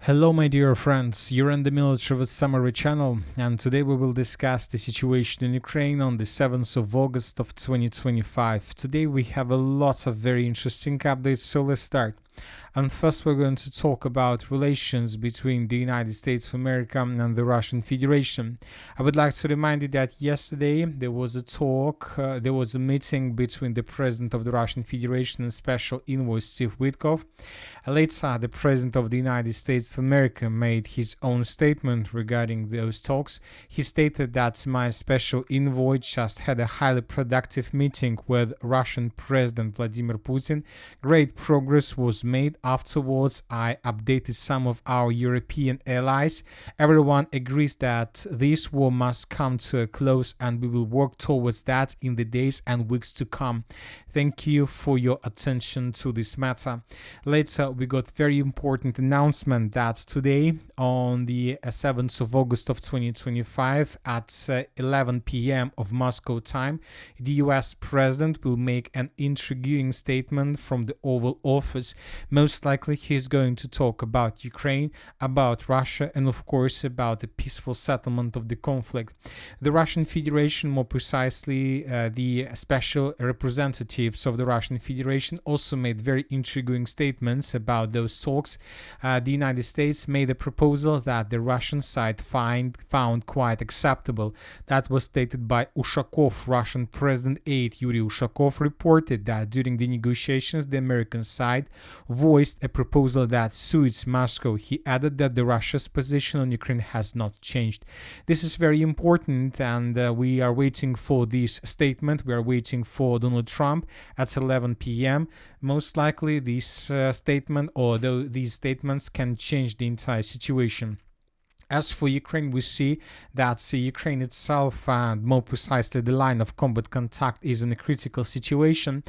Hello, my dear friends. You're in the Military Summary channel, and today we will discuss the situation in Ukraine on the 7th of August of 2025. Today we have a lot of very interesting updates, so let's start. And first we're going to talk about relations between the United States of America and the Russian Federation. I would like to remind you that yesterday there was a meeting between the President of the Russian Federation and Special Envoy Steve Witkoff. Later, the President of the United States of America made his own statement regarding those talks. He stated that my Special Envoy just had a highly productive meeting with Russian President Vladimir Putin. Great progress was made. Afterwards, I updated some of our European allies. Everyone agrees that this war must come to a close, and we will work towards that in the days and weeks to come. Thank you for your attention to this matter. Later, we got very important announcement that today, on the 7th of August of 2025 at 11 p.m. of Moscow time, the US President will make an intriguing statement from the Oval Office. Most likely he's going to talk about Ukraine, about Russia, and of course about the peaceful settlement of the conflict. The Russian Federation, more precisely the special representatives of the Russian Federation, also made very intriguing statements about those talks. The United States made a proposal that the Russian side found quite acceptable. That was stated by Ushakov. Russian President aide Yuri Ushakov reported that during the negotiations the American side voiced a proposal that suits Moscow. He added that the Russia's position on Ukraine has not changed. This is very important, and we are waiting for this statement. We are waiting for Donald Trump at 11 p.m. Most likely this statement, or these statements, can change the entire situation. As for Ukraine, we see that Ukraine itself, and more precisely the line of combat contact, is in a critical situation.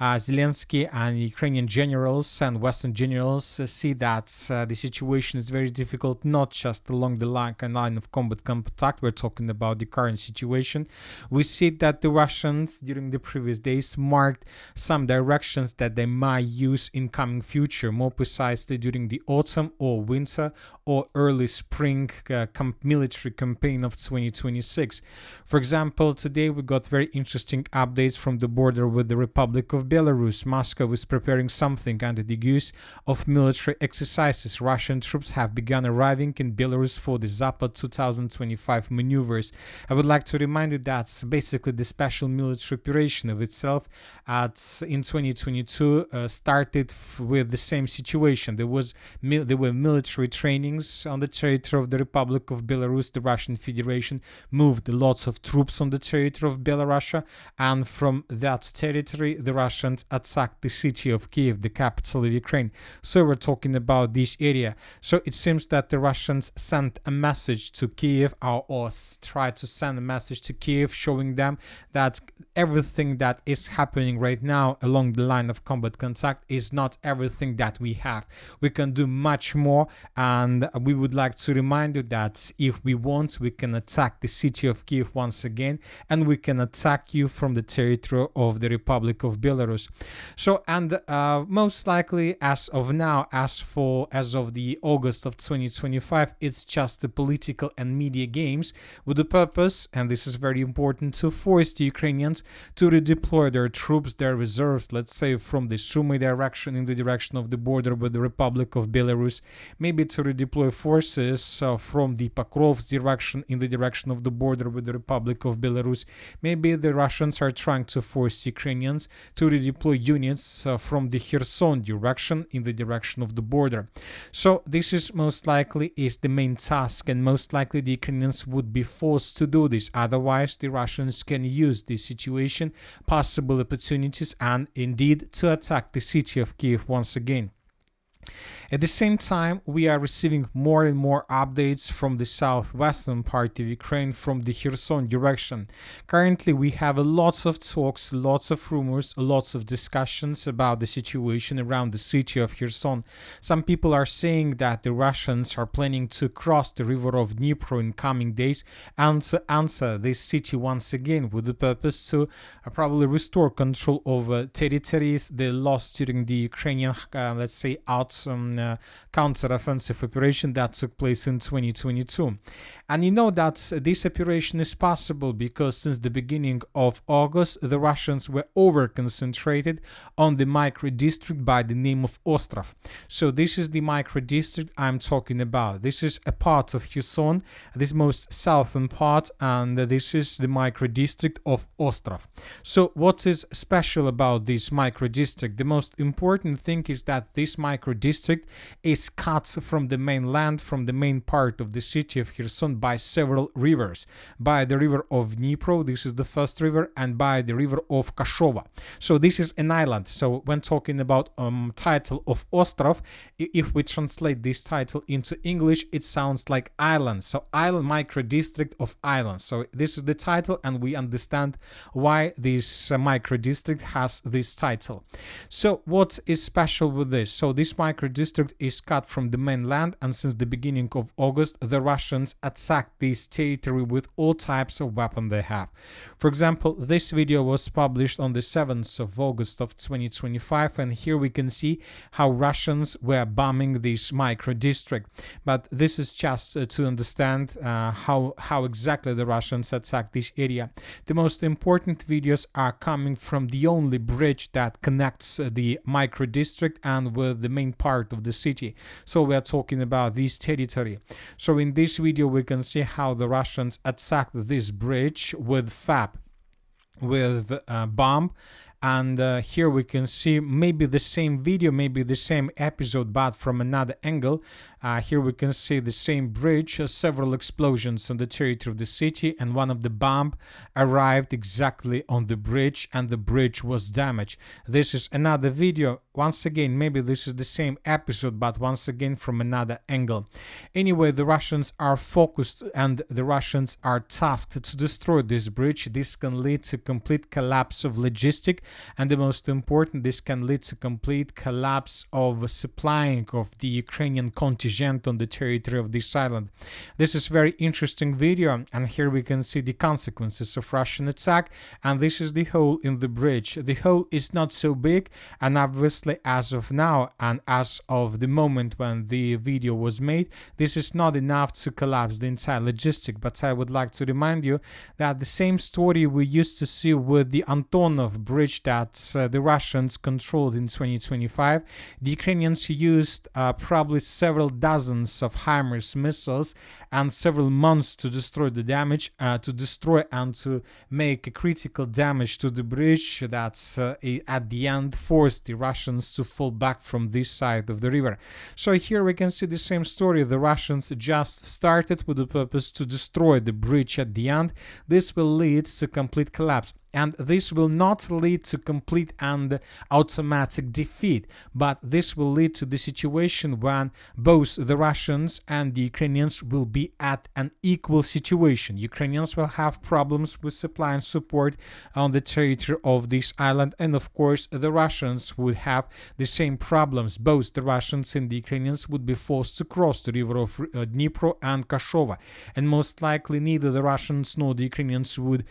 Zelensky and Ukrainian generals and Western generals see that the situation is very difficult, not just along the line of combat contact. We're talking about the current situation. We see that the Russians during the previous days marked some directions that they might use in coming future, more precisely during the autumn or winter or early spring military campaign of 2026. For example, today we got very interesting updates from the border with the Republic of Belarus. Moscow is preparing something under the guise of military exercises. Russian troops have begun arriving in Belarus for the Zapad 2025 maneuvers. I would like to remind you that basically the special military operation of itself in 2022 started with the same situation. There were military trainings on the territory of the Republic of Belarus. The Russian Federation moved lots of troops on the territory of Belarus, and from that territory the Russians attacked the city of Kiev, the capital of Ukraine. So we're talking about this area. So it seems that the Russians sent a message to Kiev, or tried to send a message to Kiev, showing them that everything that is happening right now along the line of combat contact is not everything that we have. We can do much more, and we would like to remind you that if we want, we can attack the city of Kiev once again, and we can attack you from the territory of the Republic of Belarus. So, and most likely, as of now, as of the August of 2025, it's just the political and media games with the purpose, and this is very important, to force the Ukrainians to redeploy their troops, their reserves, let's say from the Sumy direction in the direction of the border with the Republic of Belarus, maybe to redeploy forces from the Pokrovsk direction in the direction of the border with the Republic of Belarus. Maybe the Russians are trying to force Ukrainians to redeploy units from the Kherson direction in the direction of the border. So this is most likely is the main task, and most likely the Ukrainians would be forced to do this. Otherwise, the Russians can use this situation, possible opportunities, and indeed to attack the city of Kiev once again. At the same time, we are receiving more and more updates from the southwestern part of Ukraine, from the Kherson direction. Currently, we have lots of talks, lots of rumors, lots of discussions about the situation around the city of Kherson. Some people are saying that the Russians are planning to cross the river of Dnipro in coming days and to answer this city once again, with the purpose to probably restore control over territories they lost during the Ukrainian, let's say, out counter-offensive operation that took place in 2022. And you know that this operation is possible because since the beginning of August, the Russians were over-concentrated on the micro-district by the name of Ostrov. So this is the micro-district I'm talking about. This is a part of Kherson, this most southern part, and this is the micro-district of Ostrov. So what is special about this micro-district? The most important thing is that this micro-district is cut from the mainland, from the main part of the city of Kherson by several rivers. By the river of Dnipro, this is the first river, and by the river of Kashova. So this is an island. So when talking about title of Ostrov, if we translate this title into English, it sounds like island. So island, micro-district of islands. So this is the title, and we understand why this micro-district has this title. So what is special with this? So this micro-district is cut from the mainland, and since the beginning of August, the Russians attacked this territory with all types of weapons they have. For example, this video was published on the 7th of August of 2025, and here we can see how Russians were bombing this micro-district. But this is just to understand how exactly the Russians attacked this area. The most important videos are coming from the only bridge that connects the micro-district and with the main part of the city. So we are talking about this territory. So in this video we can see how the Russians attacked this bridge with FAB, with bomb. And here we can see maybe the same video, maybe the same episode, but from another angle. Here we can see the same bridge, several explosions on the territory of the city, and one of the bomb arrived exactly on the bridge, and the bridge was damaged. This is another video. Once again, maybe this is the same episode, but once again from another angle. Anyway, the Russians are focused and the Russians are tasked to destroy this bridge. This can lead to complete collapse of logistics, and the most important, this can lead to complete collapse of supplying of the Ukrainian contingent on the territory of this island. This is very interesting video, and here we can see the consequences of Russian attack, and this is the hole in the bridge. The hole is not so big, and obviously as of now and as of the moment when the video was made, this is not enough to collapse the entire logistic. But I would like to remind you that the same story we used to see with the Antonov bridge that the Russians controlled in 2025. The Ukrainians used probably several dozens of HIMARS missiles and several months to destroy the damage, to destroy and to make a critical damage to the bridge that's at the end forced the Russians to fall back from this side of the river. So here we can see the same story. The Russians just started with the purpose to destroy the bridge at the end. This will lead to complete collapse. And this will not lead to complete and automatic defeat, but this will lead to the situation when both the Russians and the Ukrainians will be at an equal situation. Ukrainians will have problems with supply and support on the territory of this island, and of course the Russians would have the same problems. Both the Russians and the Ukrainians would be forced to cross the river of Dnipro and Kashova, and most likely neither the Russians nor the Ukrainians would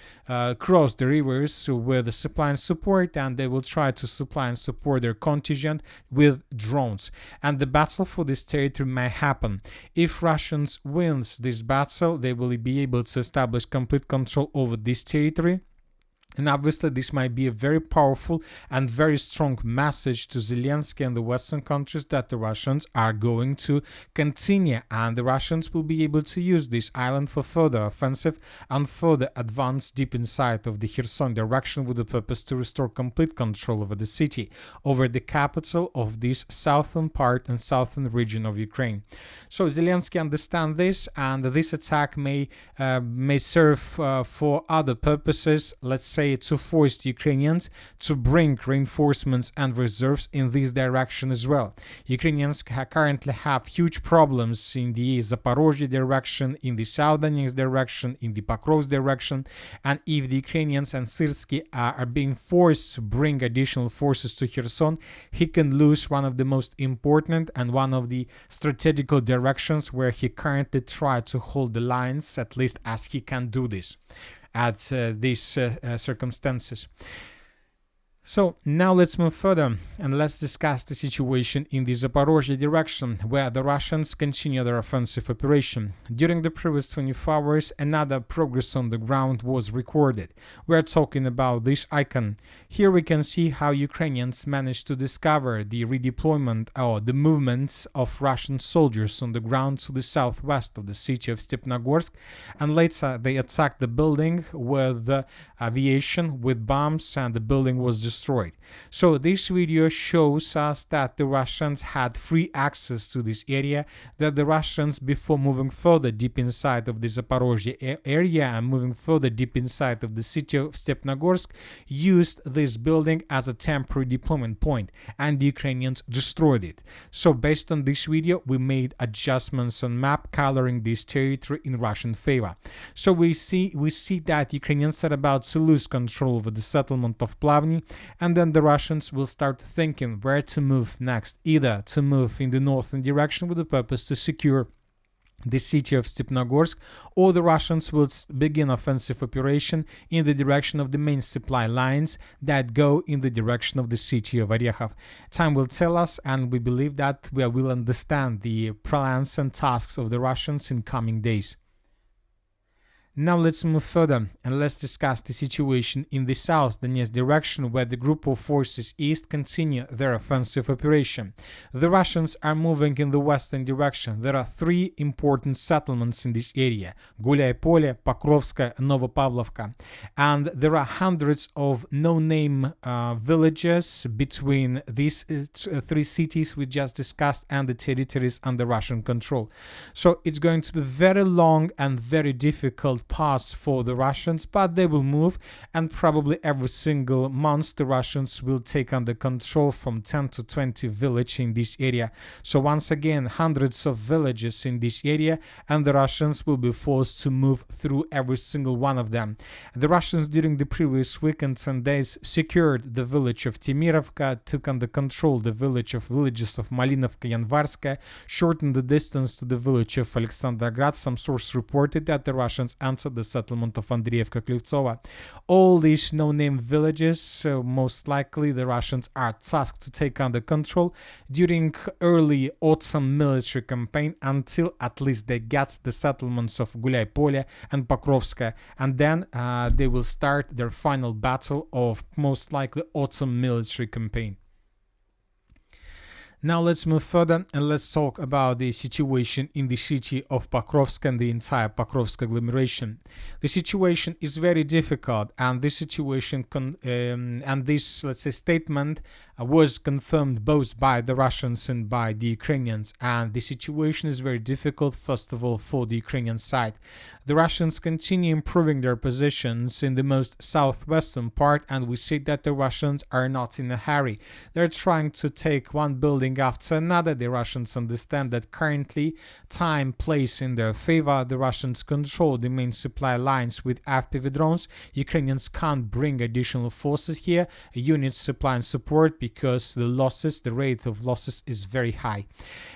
cross the river with the supply and support, and they will try to supply and support their contingent with drones. And the battle for this territory may happen. If Russians wins this battle, they will be able to establish complete control over this territory. And obviously this might be a very powerful and very strong message to Zelensky and the Western countries that the Russians are going to continue, and the Russians will be able to use this island for further offensive and further advance deep inside of the Kherson direction with the purpose to restore complete control over the city, over the capital of this southern part and southern region of Ukraine. So Zelensky understands this, and this attack may serve for other purposes, let's say to force the Ukrainians to bring reinforcements and reserves in this direction as well. Ukrainians currently have huge problems in the Zaporizhzhia direction, in the South Donetsk direction, in the Pokrovsk direction, and if the Ukrainians and Syrsky are being forced to bring additional forces to Kherson, he can lose one of the most important and one of the strategical directions where he currently tried to hold the lines, at least as he can do this at these circumstances. So now let's move further and let's discuss the situation in the Zaporizhzhia direction, where the Russians continue their offensive operation. During the previous 24 hours, another progress on the ground was recorded. We're talking about this icon. Here we can see how Ukrainians managed to discover the redeployment or the movements of Russian soldiers on the ground to the southwest of the city of Stepnogorsk, and later they attacked the building with aviation, with bombs, and the building was destroyed. So this video shows us that the Russians had free access to this area, that the Russians, before moving further deep inside of the Zaporizhzhia area and moving further deep inside of the city of Stepnogorsk, used this building as a temporary deployment point, and the Ukrainians destroyed it. So based on this video, we made adjustments on map coloring this territory in Russian favor. So we see that Ukrainians are about to lose control over the settlement of Plavny, and then the Russians will start thinking where to move next, either to move in the northern direction with the purpose to secure the city of Stepnogorsk, or the Russians will begin offensive operation in the direction of the main supply lines that go in the direction of the city of Orekhov. Time will tell us, and we believe that we will understand the plans and tasks of the Russians in coming days. Now let's move further and let's discuss the situation in the South Donetsk direction, where the group of forces east continue their offensive operation. The Russians are moving in the western direction. There are three important settlements in this area: Gulyai-Pole, Pokrovsk, Novopavlovka, and there are hundreds of no-name villages between these three cities we just discussed and the territories under Russian control. So it's going to be very long and very difficult pass for the Russians, but they will move, and probably every single month the Russians will take under control from 10 to 20 villages in this area. So once again, hundreds of villages in this area, and the Russians will be forced to move through every single one of them. The Russians during the previous week and 10 days secured the village of Timirovka, took under control the villages of Malinovka and Varskaya, shortened the distance to the village of Alexandergrad. Some source reported that the Russians the settlement of Andreevka-Klivtsova. All these no-name villages, most likely the Russians are tasked to take under control during early autumn military campaign, until at least they get the settlements of Gulyai-Pole and Pokrovsk, and then they will start their final battle of most likely autumn military campaign. Now let's move further and let's talk about the situation in the city of Pokrovsk and the entire Pokrovsk agglomeration. The situation is very difficult, and this situation and this, let's say, statement was confirmed both by the Russians and by the Ukrainians, and the situation is very difficult, first of all, for the Ukrainian side. The Russians continue improving their positions in the most southwestern part, and we see that the Russians are not in a hurry. They're trying to take one building after another. The Russians understand that currently time plays in their favor. The Russians control the main supply lines with FPV drones. Ukrainians can't bring additional forces here, units supply and support, because the rate of losses is very high.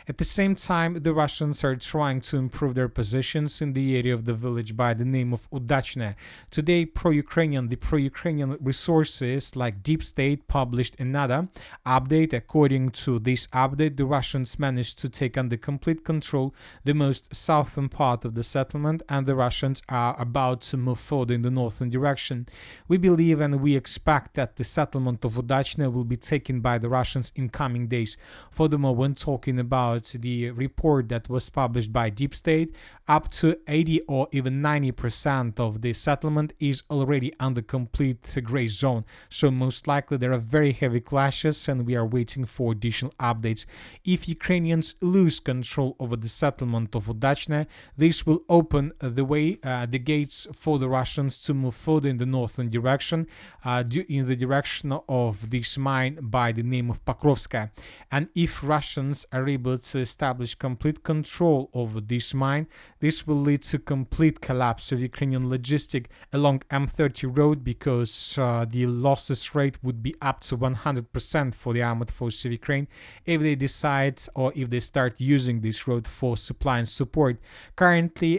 At the same time, the Russians are trying to improve their positions in the area of the village by the name of Udachne. Today, the pro-Ukrainian resources like Deep State published another update. According to this update, the Russians managed to take under complete control the most southern part of the settlement, and the Russians are about to move forward in the northern direction. We believe and we expect that the settlement of Udachne will be taken by the Russians in coming days. Furthermore, when talking about the report that was published by Deep State, up to 80 or even 90% of the settlement is already under complete gray zone. So most likely there are very heavy clashes, and we are waiting for additional updates. If Ukrainians lose control over the settlement of Udachne, this will open the way, the gates for the Russians to move further in the northern direction, in the direction of this mine by the name of Pokrovsk. And if Russians are able to establish complete control over this mine, this will lead to complete collapse of Ukrainian logistic along M30 road, because the losses rate would be up to 100% for the armored forces of Ukraine. if they decide or if they start using this road for supply and support. Currently,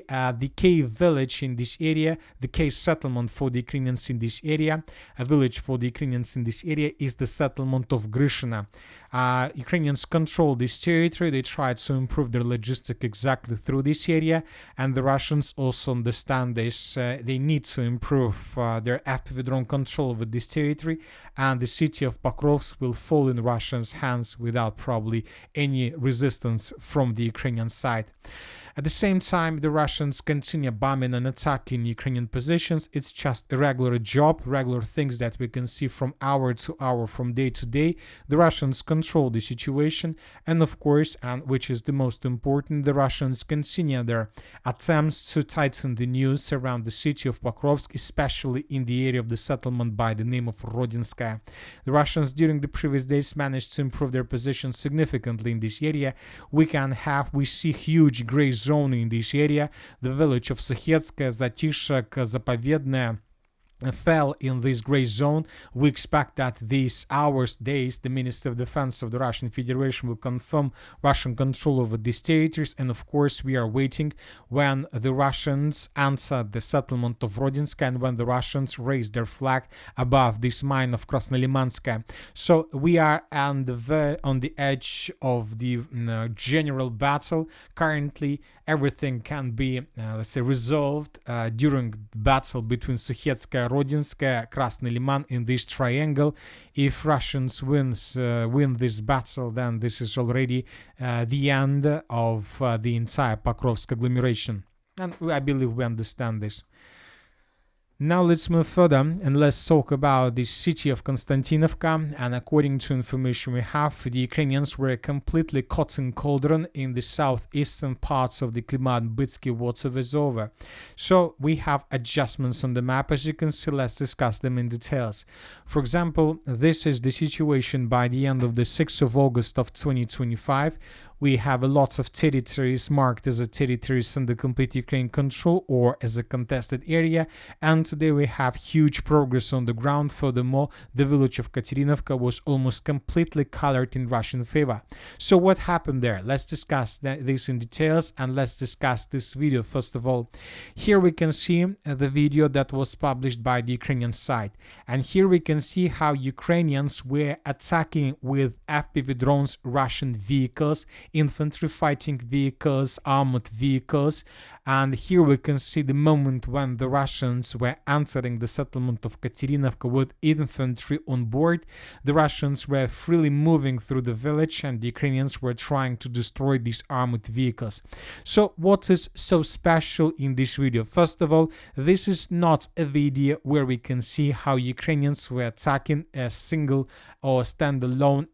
the K village in this area, the K settlement for the Ukrainians in this area, a village for the Ukrainians in this area is the settlement of Grishina. Ukrainians control this territory. They try to improve their logistics exactly through this area, and the Russians also understand this. They need to improve their FPV drone control with this territory, and the city of Pokrovsk will fall in Russians' hands without probably any resistance from the Ukrainian side. At the same time, the Russians continue bombing and attacking Ukrainian positions. It's just a regular job, regular things that we can see from hour to hour, from day to day. The Russians control the situation, and of course, and which is the most important, the Russians continue their attempts to tighten the news around the city of Pokrovsk, especially in the area of the settlement by the name of Rodinskaya. The Russians during the previous days managed to improve their position significantly in this area. We see huge gray zone in this area. The village of Sukhetskaya, Zatishek, Zaporizhzhia fell in this gray zone. We expect that these hours, days, the Minister of Defense of the Russian Federation will confirm Russian control over these territories, and of course we are waiting when the Russians answer the settlement of Rodinsk and when the Russians raise their flag above this mine of Krasnolimanskaya. So we are on the edge of the general battle. Currently everything can be let's say resolved during the battle between Sukhetskaya, Rodinskaya, Krasny Liman in this triangle. If Russians win this battle, then this is already the end of the entire Pokrovsk agglomeration. And I believe we understand this. Now let's move further and let's talk about the city of Constantinople. And according to information we have, the Ukrainians were completely caught in cauldron in the southeastern parts of the Kleban-Byk waterways over. So we have adjustments on the map, as you can see. Let's discuss them in details. For example, this is the situation by the end of the 6th of August of 2025. We have lots of territories marked as a territories under complete Ukraine control or as a contested area, and today we have huge progress on the ground. Furthermore, the village of Katerinovka was almost completely colored in Russian favor. So what happened there? Let's discuss this in details, and let's discuss this video first of all. Here we can see the video that was published by the Ukrainian side, and here we can see how Ukrainians were attacking with FPV drones Russian vehicles, infantry fighting vehicles, armored vehicles, and here we can see the moment when the Russians were entering the settlement of Katerinovka with infantry on board. The Russians were freely moving through the village and the Ukrainians were trying to destroy these armored vehicles. So what is so special in this video? First of all, this is not a video where we can see how Ukrainians were attacking a single or standalone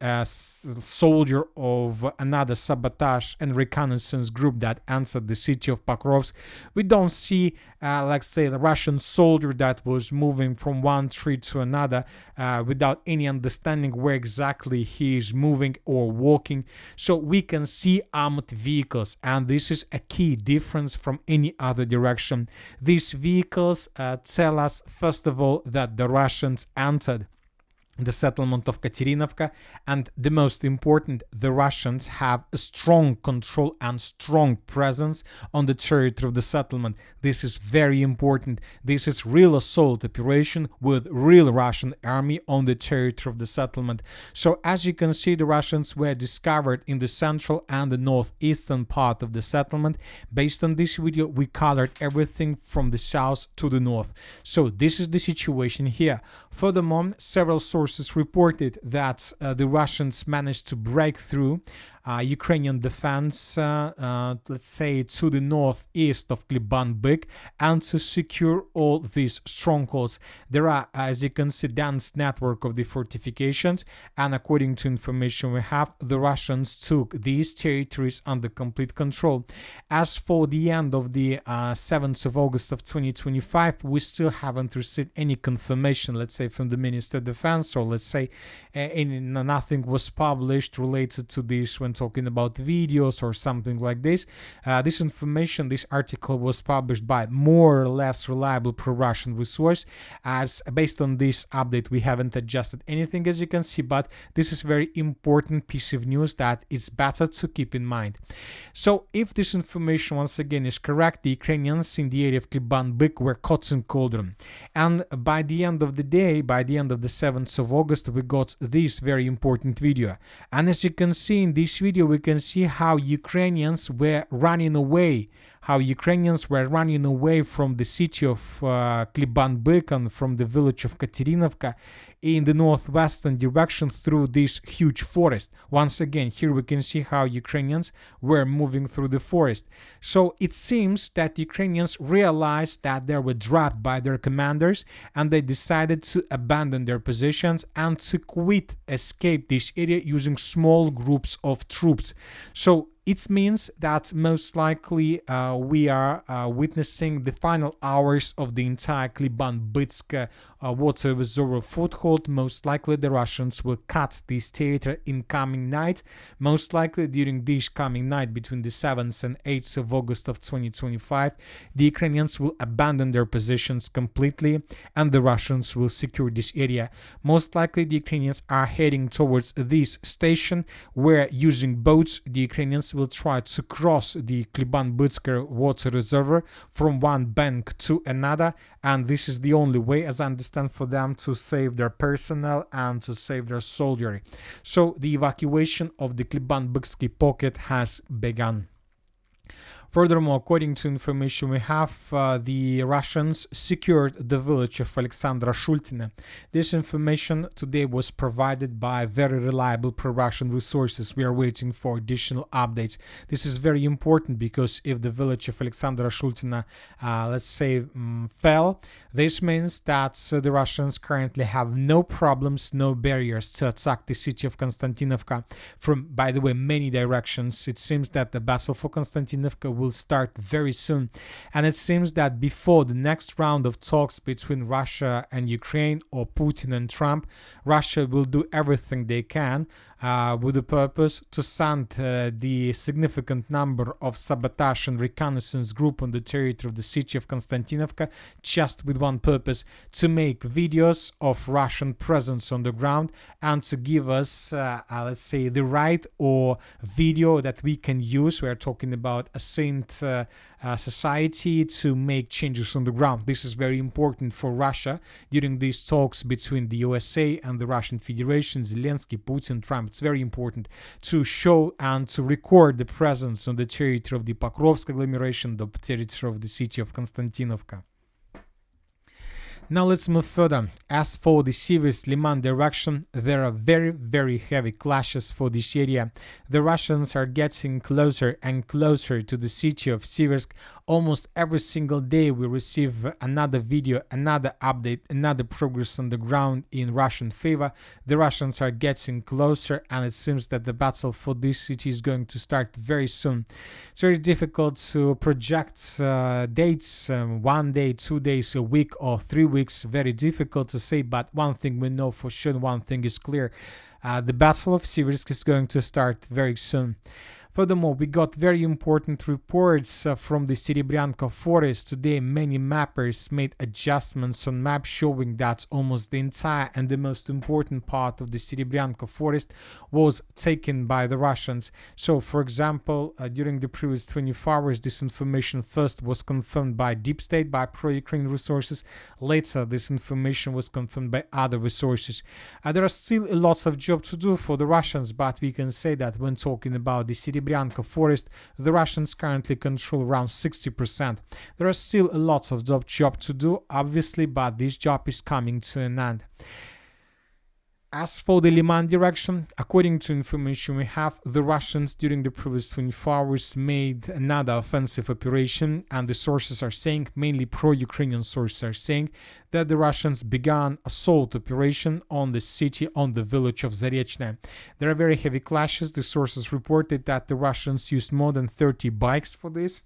soldier of another sabotage and reconnaissance group that entered the city of Pokrovsk. We don't see, let's say, the Russian soldier that was moving from one tree to another without any understanding where exactly he is moving or walking. So we can see armored vehicles, and this is a key difference from any other direction. These vehicles tell us, first of all, that the Russians entered the settlement of Katerinovka, and the most important, the Russians have a strong control and strong presence on the territory of the settlement. This is very important. This is real assault operation with real Russian army on the territory of the settlement. So as you can see, the Russians were discovered in the central and the northeastern part of the settlement. Based on this video, we colored everything from the south to the north. So this is the situation here. Furthermore, several sources reported that the Russians managed to break through Ukrainian defense, let's say, to the northeast of Kleban-Byk and to secure all these strongholds. There are, as you can see, dense network of the fortifications, and according to information we have, the Russians took these territories under complete control. As for the end of the 7th of August of 2025, we still haven't received any confirmation, let's say, from the Minister of Defense, or let's say nothing was published related to this when talking about videos or something like this. This information, this article was published by more or less reliable pro-Russian resource. As based on this update, we haven't adjusted anything, as you can see, but this is very important piece of news that it's better to keep in mind. So if this information once again is correct, the Ukrainians in the area of Kleban-Byk were caught in cauldron. And by the end of the day, by the end of the 7th of August, we got this very important video. And as you can see in this video, we can see how Ukrainians were running away from the city of Kleban-Byk and from the village of Katerinovka in the northwestern direction through this huge forest. Once again, here we can see how Ukrainians were moving through the forest. So it seems that Ukrainians realized that they were dropped by their commanders and they decided to abandon their positions and to escape this area using small groups of troops. So it means that most likely we are witnessing the final hours of the entire Kleban-Byk water reservoir foothold. Most likely the Russians will cut this theater in coming night. Most likely during this coming night between the 7th and 8th of August of 2025, the Ukrainians will abandon their positions completely and the Russians will secure this area. Most likely the Ukrainians are heading towards this station where using boats the Ukrainians will try to cross the Kleban-Byk water reservoir from one bank to another, and this is the only way, as I understand, for them to save their personnel and to save their soldiery. So the evacuation of the Kleban-Byk pocket has begun. Furthermore, according to information we have, the Russians secured the village of Alexandra Shultina. This information today was provided by very reliable pro-Russian resources. We are waiting for additional updates. This is very important because if the village of Alexandra Shultina, let's say, fell, this means that the Russians currently have no problems, no barriers to attack the city of Constantinople from, by the way, many directions. It seems that the battle for Constantinople will start very soon, and it seems that before the next round of talks between Russia and Ukraine or Putin and Trump, Russia will do everything they can with the purpose to send the significant number of sabotage and reconnaissance group on the territory of the city of Constantinople, just with one purpose: to make videos of Russian presence on the ground and to give us, let's say, the right or video that we can use. We are talking about a saint society to make changes on the ground. This is very important for Russia during these talks between the USA and the Russian Federation, Zelensky, Putin, Trump. It's very important to show and to record the presence on the territory of the Pokrovsk agglomeration, the territory of the city of Constantinople. Now let's move further. As for the Lyman direction, there are very, very heavy clashes for this area. The Russians are getting closer and closer to the city of Siversk. Almost every single day we receive another video, another update, another progress on the ground in Russian favor. The Russians are getting closer and it seems that the battle for this city is going to start very soon. It's very difficult to project dates, 1 day, 2 days, a week or 3 weeks. Very difficult to say, but one thing we know for sure, one thing is clear: the Battle of Siversk is going to start very soon. Furthermore, we got very important reports from the Serebryanka forest. Today, many mappers made adjustments on maps showing that almost the entire and the most important part of the Serebryanka forest was taken by the Russians. So, for example, during the previous 24 hours, this information first was confirmed by Deep State, by pro-Ukraine resources. Later, this information was confirmed by other resources. There are still lots of job to do for the Russians, but we can say that when talking about the Serebryanka forest, the Russians currently control around 60%. There are still lots of job to do, obviously, but this job is coming to an end. As for the Lyman direction, according to information we have, the Russians during the previous 24 hours made another offensive operation, and the sources are saying, mainly pro-Ukrainian sources are saying, that the Russians began assault operation on the city, on the village of Zaporizhzhia. There are very heavy clashes. The sources reported that the Russians used more than 30 bikes for this.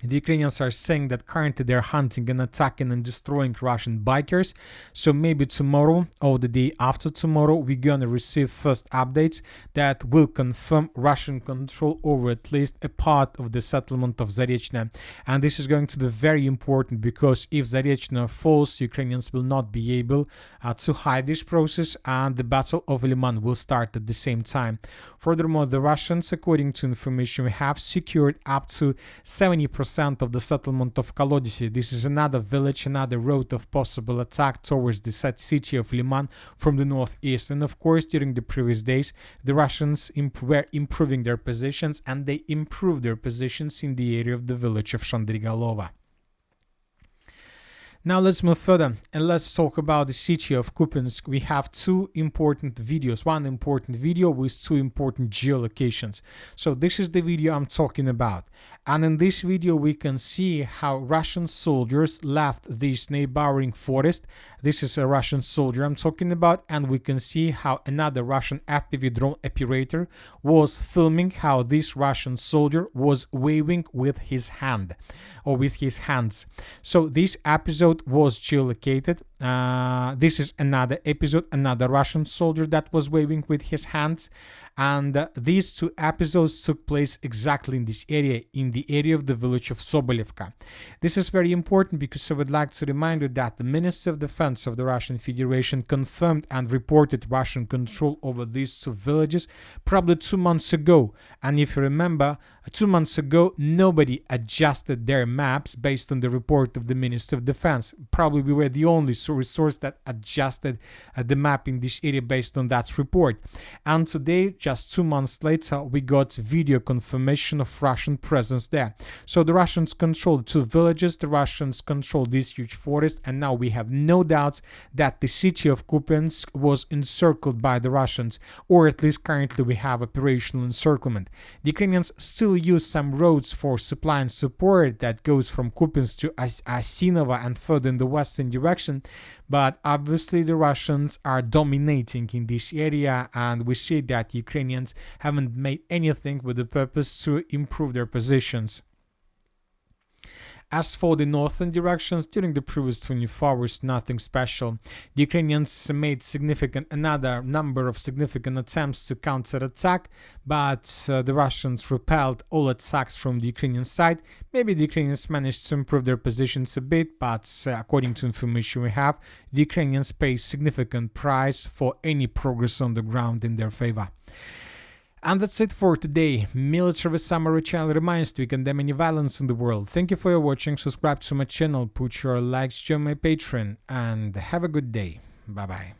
The Ukrainians are saying that currently they're hunting and attacking and destroying Russian bikers. So maybe tomorrow or the day after tomorrow, we're gonna receive first updates that will confirm Russian control over at least a part of the settlement of Zaporizhzhia. And this is going to be very important, because if Zaporizhzhia falls, Ukrainians will not be able to hide this process, and the Battle of Lyman will start at the same time. Furthermore, the Russians, according to information we have, secured up to 70% of the settlement of Kolodisi. This is another village, another road of possible attack towards the city of Lyman from the northeast. And of course, during the previous days, the Russians were improving their positions, and they improved their positions in the area of the village of Shandrigalova. Now let's move further and let's talk about the city of Kupiansk. We have two important videos, one important video with two important geolocations. So this is the video I'm talking about. And in this video we can see how Russian soldiers left this neighboring forest. This is a Russian soldier I'm talking about, and we can see how another Russian FPV drone operator was filming how this Russian soldier was waving with his hand or with his hands. So this episode was geolocated. This is another episode, another Russian soldier that was waving with his hands, and these two episodes took place exactly in this area, in the area of the village of Sobolevka. This is very important because I would like to remind you that the Ministry of Defense of the Russian Federation confirmed and reported Russian control over these two villages probably 2 months ago. And if you remember, 2 months ago nobody adjusted their maps based on the report of the Ministry of Defense. Probably we were the only resource that adjusted the map in this area based on that report. And today, just 2 months later, we got video confirmation of Russian presence there. So the Russians controlled 2 villages, the Russians controlled this huge forest, and now we have no doubts that the city of Kupiansk was encircled by the Russians, or at least currently we have operational encirclement. The Ukrainians still use some roads for supply and support that goes from Kupiansk to Asinova and further in the western direction, but obviously the Russians are dominating in this area, and we see that Ukrainians haven't made anything with the purpose to improve their positions. As for the northern directions, during the previous 24 hours, nothing special. The Ukrainians made another number of significant attempts to counterattack, but the Russians repelled all attacks from the Ukrainian side. Maybe the Ukrainians managed to improve their positions a bit, but according to information we have, the Ukrainians pay significant price for any progress on the ground in their favor. And that's it for today. Military Summary channel reminds you, we condemn any violence in the world. Thank you for your watching. Subscribe to my channel, put your likes, join my Patreon, and have a good day. Bye bye.